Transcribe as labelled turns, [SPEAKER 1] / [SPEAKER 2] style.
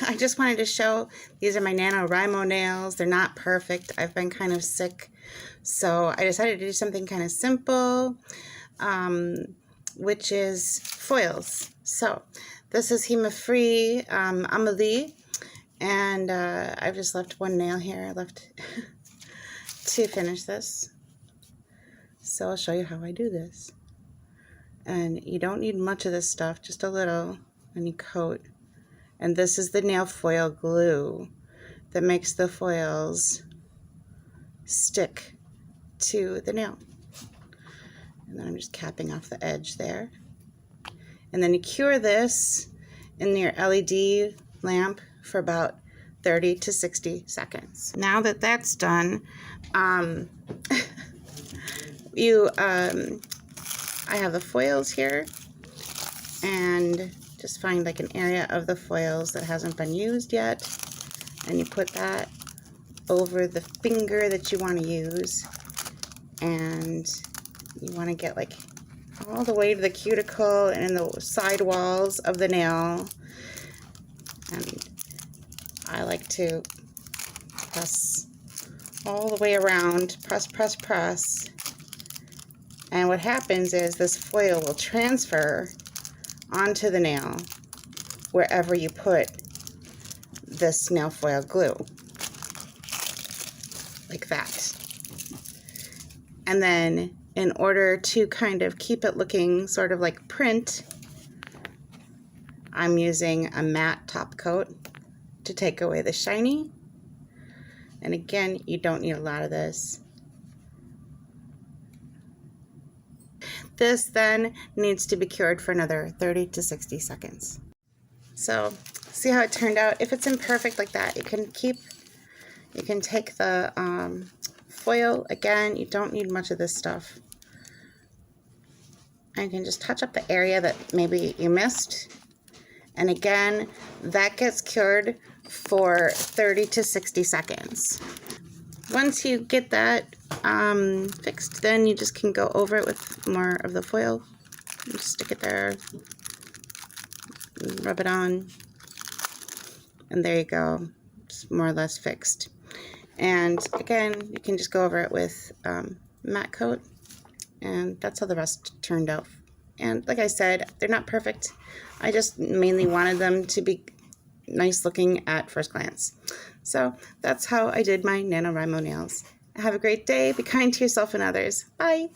[SPEAKER 1] I just wanted to show, these are my NaNoWriMo nails. They're not perfect. I've been kind of sick, so I decided to do something kind of simple, which is foils. So this is HEMA-free Aimeili, and I've just left one nail here. I left to finish this. So I'll show you how I do this. And you don't need much of this stuff, just a little, and you coat. And this is the nail foil glue that makes the foils stick to the nail. And then I'm just capping off the edge there. And then you cure this in your LED lamp for about 30 to 60 seconds. Now that that's done, I have the foils here, and just find like an area of the foils that hasn't been used yet, and you put that over the finger that you want to use, and you want to get like all the way to the cuticle and in the side walls of the nail. And I like to press all the way around, press. And what happens is this foil will transfer onto the nail wherever you put this nail foil glue, like that. And then in order to kind of keep it looking sort of like print, I'm using a matte top coat to take away the shiny. And again, you don't need a lot of this. This then needs to be cured for another 30 to 60 seconds. So see how it turned out? If it's imperfect like that, you can take the foil. Again, you don't need much of this stuff. And you can just touch up the area that maybe you missed. And again, that gets cured for 30 to 60 seconds. Once you get that fixed, then you just can go over it with more of the foil. Just stick it there, rub it on, and there you go. It's more or less fixed. And again, you can just go over it with matte coat, and that's how the rest turned out. And like I said, they're not perfect. I just mainly wanted them to be nice looking at first glance. So that's how I did my NaNoWriMo nails. Have a great day. Be kind to yourself and others. Bye.